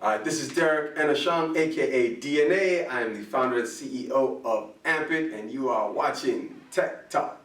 This is Derrick N, Ashong, aka DNA. I am the founder and CEO of Amp.it, and you are watching Tech Talk.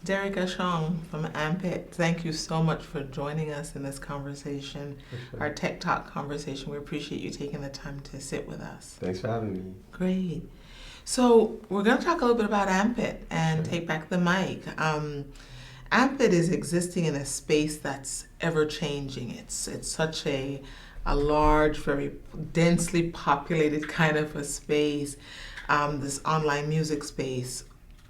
Derrick Ashong from Amp.it, thank you so much for joining us in this conversation, our Tech Talk conversation. We appreciate you taking the time to sit with us. Thanks for having me. Great. So we're going to talk a little bit about Amp.it and take back the mic. Amp.it is existing in a space that's ever-changing. It's such a large, very densely populated kind of a space, this online music space.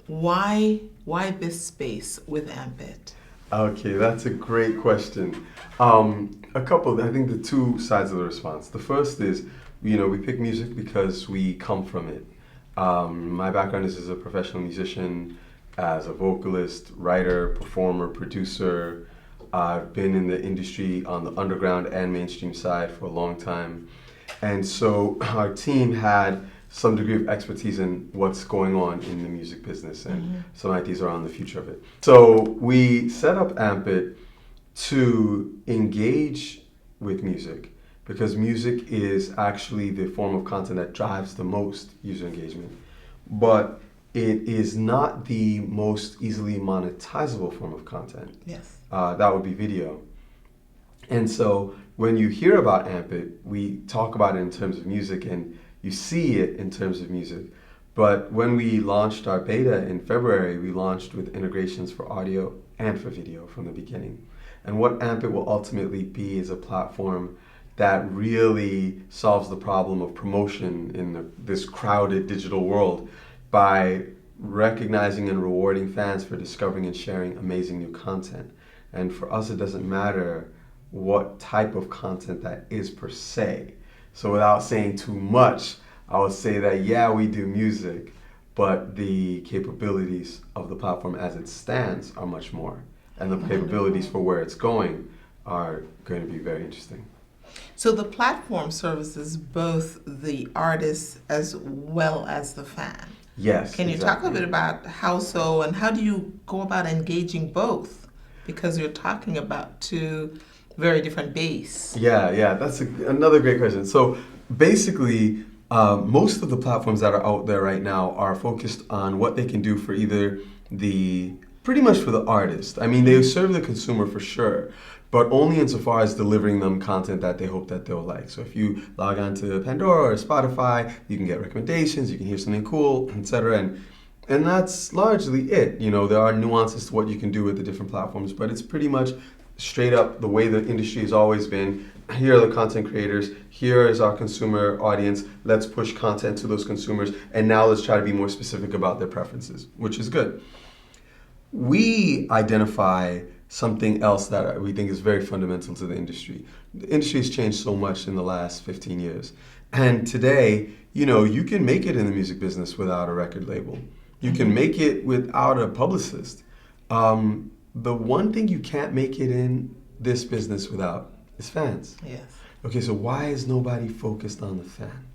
Why this space with Amp.it? Okay, that's a great question. I think the two sides of the response. The first is, we pick music because we come from it. My background is as a professional musician, as a vocalist, writer, performer, producer. I've been in the industry on the underground and mainstream side for a long time. And so our team had some degree of expertise in what's going on in the music business and some ideas around the future of it. So we set up Amp.it to engage with music because music is actually the form of content that drives the most user engagement. But it is not the most easily monetizable form of content. Yes. That would be video. And so when you hear about Amp.it, we talk about it in terms of music and you see it in terms of music. But when we launched our beta in February, we launched with integrations for audio and for video from the beginning. And what Amp.it will ultimately be is a platform that really solves the problem of promotion in this crowded digital world by recognizing and rewarding fans for discovering and sharing amazing new content. And for us, it doesn't matter what type of content that is per se. So without saying too much, I would say that, we do music, but the capabilities of the platform as it stands are much more. And the capabilities for where it's going are going to be very interesting. So the platform services both the artist as well as the fan. Yes. Can you talk a bit about how so, and how do you go about engaging both? Because you're talking about two very different base. Yeah, that's another great question. So basically, most of the platforms that are out there right now are focused on what they can do for pretty much for the artist. I mean, they serve the consumer for sure, but only insofar as delivering them content that they hope that they'll like. So if you log on to Pandora or Spotify, you can get recommendations, you can hear something cool, etc. And that's largely it. There are nuances to what you can do with the different platforms, but it's pretty much straight up the way the industry has always been. Here are the content creators, here is our consumer audience, let's push content to those consumers, and now let's try to be more specific about their preferences, which is good. We identify something else that we think is very fundamental to the industry. The industry has changed so much in the last 15 years. And today, you can make it in the music business without a record label. You can make it without a publicist. The one thing you can't make it in this business without is fans. Yes. Okay, so why is nobody focused on the fan?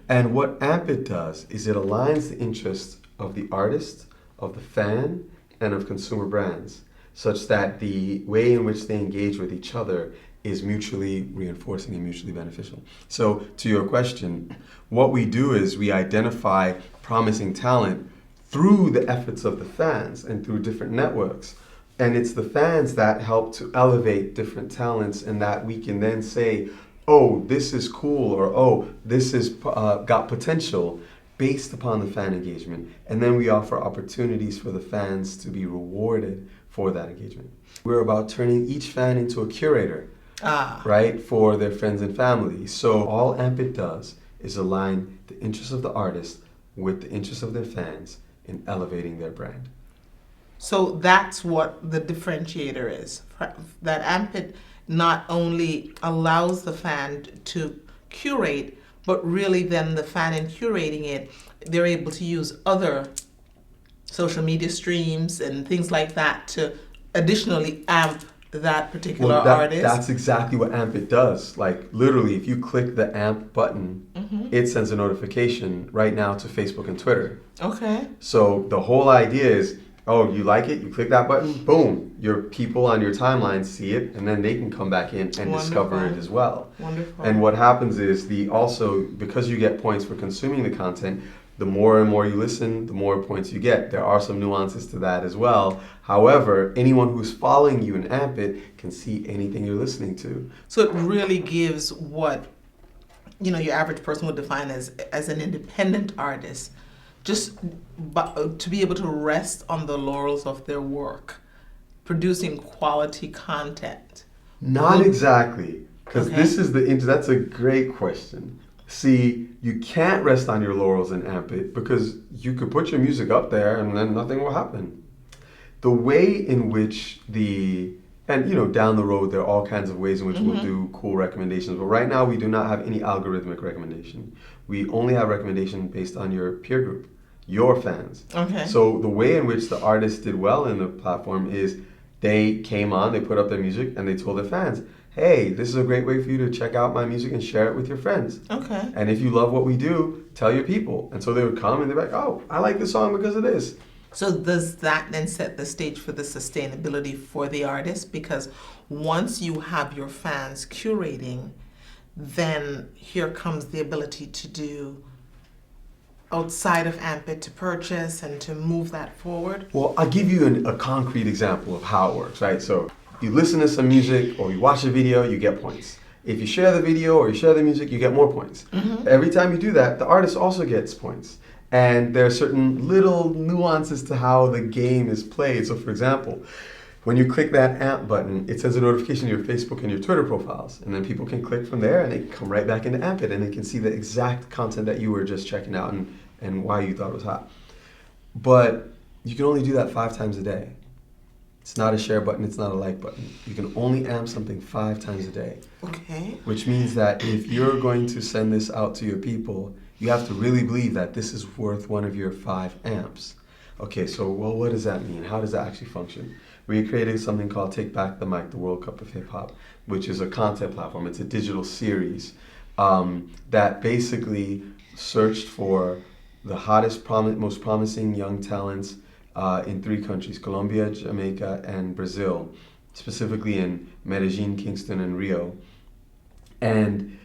And what Amp.it does is it aligns the interests of the artist, of the fan, and of consumer brands, such that the way in which they engage with each other is mutually reinforcing and mutually beneficial. So to your question, what we do is we identify promising talent through the efforts of the fans and through different networks. And it's the fans that help to elevate different talents, and that we can then say, oh, this is cool, or oh, this has got potential based upon the fan engagement. And then we offer opportunities for the fans to be rewarded for that engagement. We're about turning each fan into a curator, right, for their friends and family. So all Amp.it does is align the interests of the artist with the interests of their fans in elevating their brand. So that's what the differentiator is, that Amp.it not only allows the fan to curate, but really then the fan in curating it, they're able to use other social media streams and things like that to additionally amp that particular Well, artist? that's exactly what Amp.it does. Like literally, if you click the Amp button, it sends a notification right now to Facebook and Twitter. Okay. So the whole idea is, oh, you like it, you click that button, boom, your people on your timeline see it, and then they can come back in and discover it as well. Wonderful. And what happens is also because you get points for consuming the content, the more and more you listen, the more points you get. There are some nuances to that as well. However, anyone who's following you in Amp.it can see anything you're listening to. So it really gives what your average person would define as an independent artist, just to be able to rest on the laurels of their work, producing quality content. Not exactly, because Okay. this is that's a great question. See, you can't rest on your laurels in Amp.it because you could put your music up there and then nothing will happen. The way in which down the road there are all kinds of ways in which we'll do cool recommendations, but right now we do not have any algorithmic recommendation. We only have recommendation based on your peer group, your fans. Okay. So the way in which the artists did well in the platform is they came on, they put up their music, and they told their fans, hey, this is a great way for you to check out my music and share it with your friends. Okay. And if you love what we do, tell your people. And so they would come and they'd be like, oh, I like this song because of this. So does that then set the stage for the sustainability for the artist? Because once you have your fans curating, then here comes the ability to do outside of Amp.it to purchase and to move that forward. Well, I'll give you a concrete example of how it works, right? So you listen to some music or you watch a video, you get points. If you share the video or you share the music, you get more points. Every time you do that, the artist also gets points. And there are certain little nuances to how the game is played. So for example, when you click that Amp button, it sends a notification to your Facebook and your Twitter profiles. And then people can click from there and they can come right back into Amp.it and they can see the exact content that you were just checking out and why you thought it was hot. But you can only do that 5 times a day. It's not a share button, it's not a like button. You can only amp something 5 times a day. Okay. Which means that if you're going to send this out to your people, you have to really believe that this is worth one of your 5 amps. Okay, so what does that mean? How does that actually function? We created something called Take Back the Mic, the World Cup of Hip Hop, which is a content platform. It's a digital series that basically searched for the hottest, most promising young talents in 3 countries, Colombia, Jamaica, and Brazil, specifically in Medellin, Kingston, and Rio. And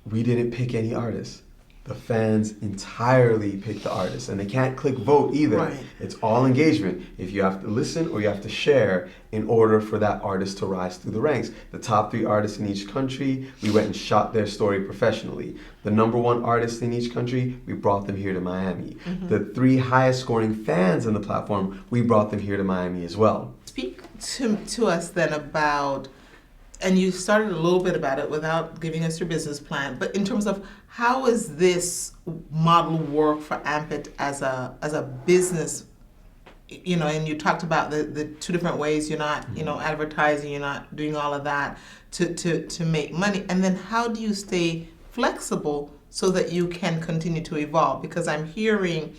we didn't pick any artists. The fans entirely pick the artists, and they can't click vote either. Right. It's all engagement. If you have to listen or you have to share in order for that artist to rise through the ranks. The top 3 artists in each country, we went and shot their story professionally. The number 1 artist in each country, we brought them here to Miami. The 3 highest scoring fans in the platform, we brought them here to Miami as well. Speak to us then about, and you started a little bit about it without giving us your business plan, but in terms of how is this model work for Amp.it as a business, and you talked about the 2 different ways. You're not, advertising, you're not doing all of that to make money. And then how do you stay flexible so that you can continue to evolve? Because I'm hearing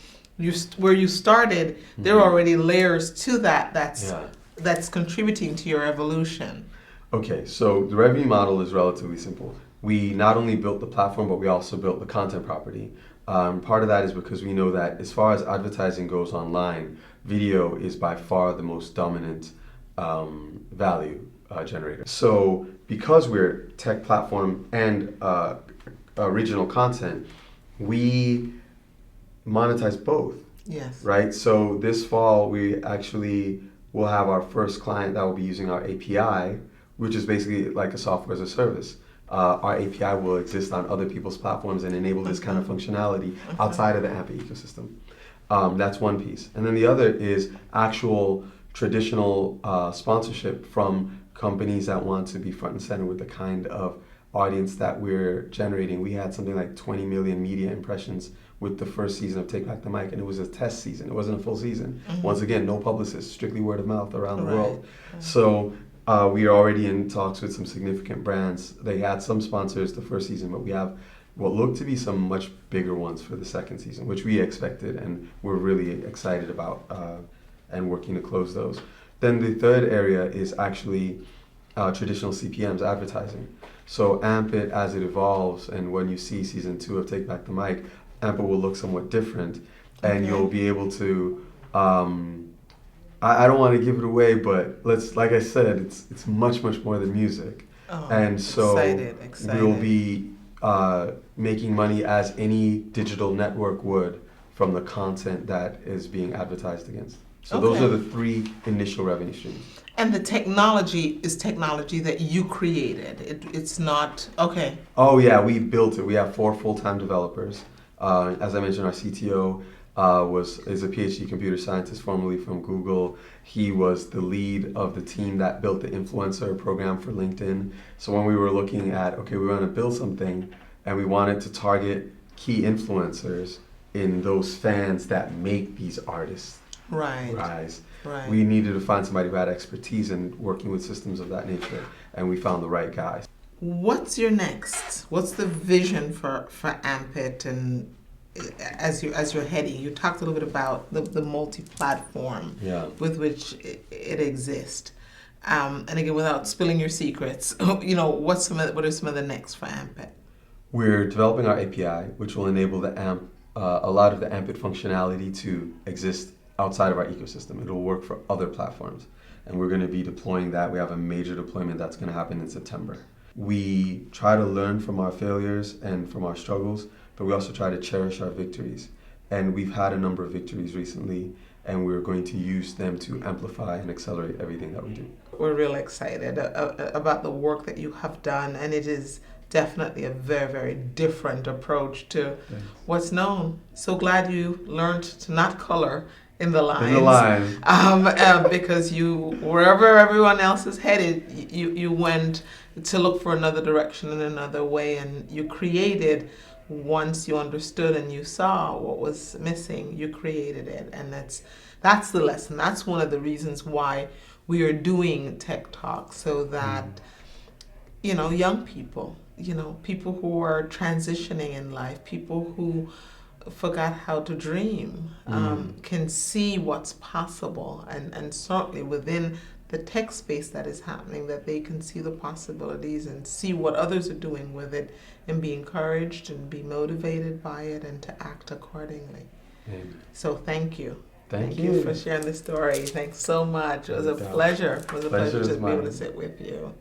where you started, there are already layers to that that's contributing to your evolution. Okay, so the revenue model is relatively simple. We not only built the platform, but we also built the content property. Part of that is because we know that as far as advertising goes online, video is by far the most dominant value generator. So because we're tech platform and original content, we monetize both. Yes. Right? So this fall, we actually will have our first client that will be using our API, which is basically like a software as a service. Our API will exist on other people's platforms and enable this kind of functionality outside of the Amp.it ecosystem. That's one piece. And then the other is actual traditional sponsorship from companies that want to be front and center with the kind of audience that we're generating. We had something like 20 million media impressions with the first season of Take Back the Mic, and it was a test season. It wasn't a full season. Once again, no publicists, strictly word of mouth around the world. So we are already in talks with some significant brands. They had some sponsors the first season, but we have what look to be some much bigger ones for the second season, which we expected, and we're really excited about and working to close those. Then the third area is actually traditional CPMs, advertising. So Amp.it, as it evolves, and when you see season 2 of Take Back the Mic, Amp.it will look somewhat different, and you'll be able to. I don't want to give it away, but like I said, it's much more than music, Oh, and so excited. we'll be making money as any digital network would from the content that is being advertised against. So those are the 3 initial revenue streams. And the technology is technology that you created. It's not, okay. Oh yeah, we built it. We have 4 full-time developers. As I mentioned, our CTO is a PhD computer scientist, formerly from Google. He was the lead of the team that built the influencer program for LinkedIn. So when we were looking at, okay, we want to build something, and we wanted to target key influencers in those fans that make these artists rise. Right. We needed to find somebody who had expertise in working with systems of that nature, and we found the right guy. What's your next? What's the vision for Amp.it, and as you're heading? You talked a little bit about the multi-platform with which it exists. And again, without spilling your secrets, what are some of the next for Amp.it? We're developing our API, which will enable a lot of the Amp.it functionality to exist outside of our ecosystem. It'll work for other platforms, and we're going to be deploying that. We have a major deployment that's going to happen in September. We try to learn from our failures and from our struggles, but we also try to cherish our victories. And we've had a number of victories recently, and we're going to use them to amplify and accelerate everything that we do. We're really excited about the work that you have done, and it is definitely a very different approach to what's known. So glad you learned to not color in the lines. Because wherever everyone else is headed, you went to look for another direction in another way, and you created. Once you understood and you saw what was missing, you created it, and that's the lesson. That's one of the reasons why we are doing Tech Talk, so that young people, people who are transitioning in life, people who forgot how to dream, can see what's possible, and certainly within the tech space that is happening, that they can see the possibilities and see what others are doing with it, and be encouraged and be motivated by it, and to act accordingly. So thank you. Thank you for sharing the story. Thanks so much. It was a pleasure. It was a pleasure to be able to sit with you.